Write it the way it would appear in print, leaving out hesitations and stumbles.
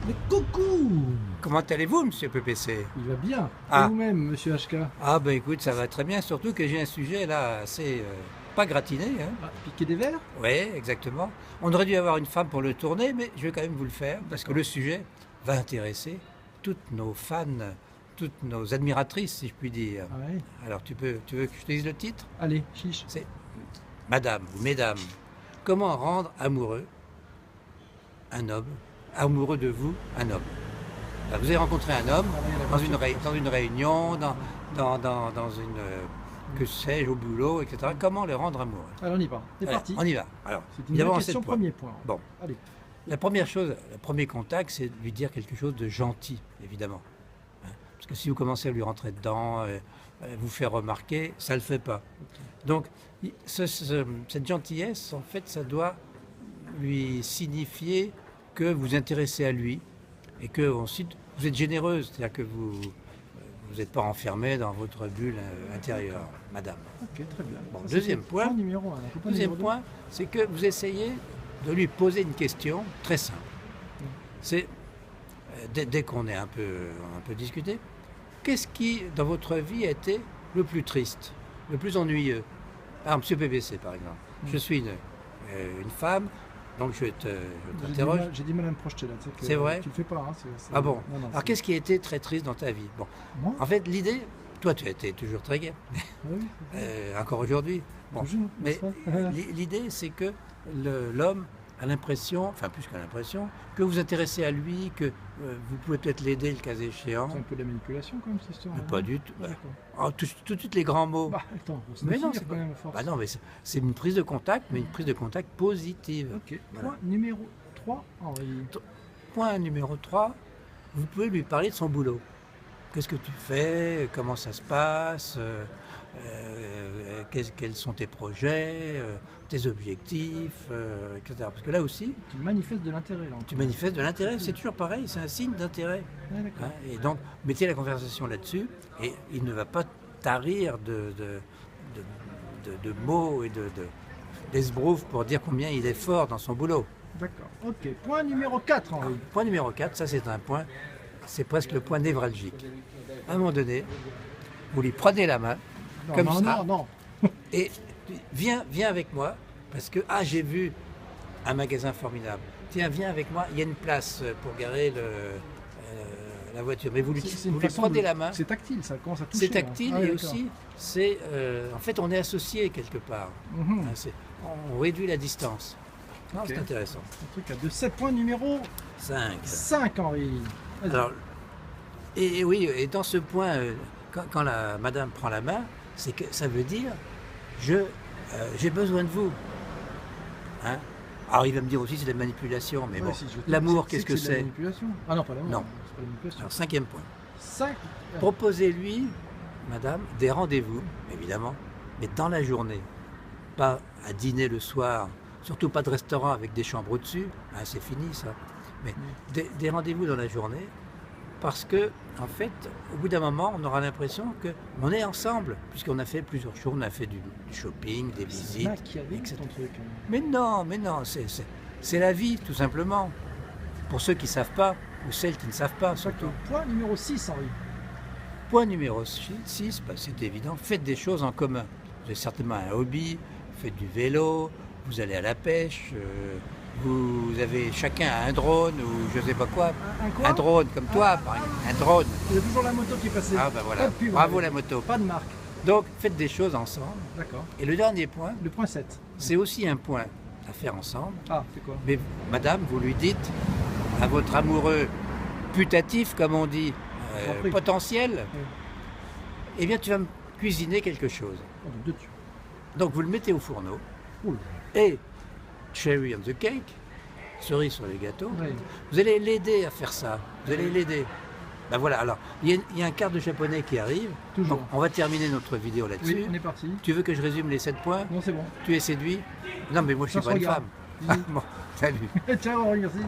Mais coucou! Comment allez-vous, monsieur PPC? Il va bien. Ah. Et vous-même, monsieur HK? Ah ben écoute, ça va très bien, surtout que j'ai un sujet là assez pas gratiné. Hein. Ah, piquer des verres? Oui, exactement. On aurait dû avoir une femme pour le tourner, mais je vais quand même vous le faire, parce que le sujet va intéresser toutes nos fans, toutes nos admiratrices, si je puis dire. Ah ouais. Alors tu veux que je te dise le titre? Allez, chiche. C'est Madame ou Mesdames, comment rendre amoureux un homme, amoureux de vous, un homme. Alors, vous avez rencontré un homme dans une réunion, dans une, que sais-je, au boulot, etc. Comment le rendre amoureux? Alors on y va. C'est Alors, parti. on y va. Alors, C'est il y une a bonne vraiment question, 7 points. premier point. Bon. Allez. La première chose, le premier contact, c'est de lui dire quelque chose de gentil, évidemment. Hein, parce que si vous commencez à lui rentrer dedans, vous faire remarquer, ça ne le fait pas. Donc, cette gentillesse, en fait, ça doit lui signifier que vous intéressez à lui et que ensuite vous êtes généreuse, c'est-à-dire que vous n'êtes pas enfermé dans votre bulle intérieure, madame. Ok, très bien. Bon, Ça, deuxième c'était point. Numéro 1. Deuxième point, c'est que vous essayez de lui poser une question très simple. C'est, dès qu'on est un peu discuté, qu'est-ce qui, dans votre vie, a été le plus triste, le plus ennuyeux? Alors, monsieur PPC, par exemple. Je suis une femme, donc je t'interroge. J'ai du mal à me projeter là. Tu sais que C'est vrai? Tu le fais pas. Hein, Ah bon? Non, Alors, qu'est-ce qui a été très triste dans ta vie? Bon, Moi? en fait, l'idée, toi, tu as été toujours très gai, Ah oui. encore aujourd'hui. Bon, Toujours, mais n'est-ce pas? l'idée, c'est que l'homme a l'impression, enfin plus qu'à l'impression, que vous intéressez à lui, que vous pouvez peut-être l'aider le cas échéant. C'est un peu de la manipulation quand même cette histoire. Mais hein. pas du tout. Ah, Bah, d'accord. tout de suite les grands mots. Bah attends, c'est Mais une non, fille, c'est quand même, à force. Bah non, mais c'est une prise de contact, mais une prise de contact positive. Ok. Voilà. Point numéro 3, Henri. Point numéro 3, vous pouvez lui parler de son boulot. Qu'est-ce que tu fais? Comment ça se passe? Quels sont tes projets? Tes objectifs? Etc. Parce que là aussi, Tu manifestes de l'intérêt là. tu manifestes de l'intérêt. C'est toujours pareil, c'est un signe d'intérêt. Ah, d'accord. Hein, et donc, mettez la conversation là-dessus, et il ne va pas tarir de mots et d'esbroufs pour dire combien il est fort dans son boulot. D'accord. Ok. Point numéro 4, Henri. Point numéro 4, ça c'est un point, c'est presque le point névralgique. À un moment donné, vous lui prenez la main, Non, comme non, ça, non. et viens avec moi, parce que, j'ai vu un magasin formidable. Tiens, viens avec moi, il y a une place pour garer la voiture. Mais vous lui C'est une prenez façon de- la main. C'est tactile, ça commence à toucher. C'est tactile là. Ah, et d'accord. aussi, en fait, on est associés quelque part. Mhm. Hein, on réduit la distance. Non, Ok. c'est intéressant. Un truc à 2-7 points numéro 5. 5, Henri. Vas-y. Alors, et oui, et dans ce point, quand la madame prend la main, c'est que ça veut dire j'ai besoin de vous. Hein? Alors il va me dire aussi c'est de la manipulation, mais Ouais, bon, si, je- l'amour, c'est qu'est-ce que de la c'est? manipulation. Ah non, pas l'amour. Non. C'est pas la manipulation. Alors 5e point. 5. Proposez-lui, madame, des rendez-vous, évidemment, mais dans la journée. Pas à dîner le soir, surtout pas de restaurant avec des chambres au-dessus, hein, c'est fini ça. Mais des rendez-vous dans la journée, parce que, en fait, au bout d'un moment, on aura l'impression qu'on est ensemble, puisqu'on a fait plusieurs choses, on a fait du shopping, des visites, Machiavélique, etc. ton truc. Mais non, c'est la vie, tout simplement. Pour ceux qui ne savent pas, ou celles qui ne savent pas, surtout. D'accord. Point numéro 6, Henri. Point numéro 6, c'est évident, faites des choses en commun. Vous avez certainement un hobby, vous faites du vélo, vous allez à la pêche, vous avez chacun un drone ou je ne sais pas quoi. Un quoi? Un drone comme toi, par exemple. Un drone. Il y a toujours la moto qui est passée. Ah ben voilà, Pas de pub, bravo Henri. la moto. Pas de marque. Donc faites des choses ensemble. D'accord. Et le dernier point, Le point 7. c'est aussi un point à faire ensemble. Ah, c'est quoi? Mais madame, vous lui dites à votre amoureux putatif, comme on dit, Compris. potentiel, Oui. eh bien tu vas me cuisiner quelque chose. Oh, donc deux dessus. Donc vous le mettez au fourneau Oula. et cherry on the cake, cerise sur les gâteaux, Oui. vous allez l'aider à faire ça. Vous allez l'aider. Ben voilà, alors il y a un quart de japonais qui arrive. Toujours. Donc, on va terminer notre vidéo là-dessus. Oui, on est parti. Tu veux que je résume les 7 points? Non, c'est bon. Tu es séduit? Non mais moi je Ça suis se pas une regarde. femme. Ah, bon, salut. Ciao, Henri, merci.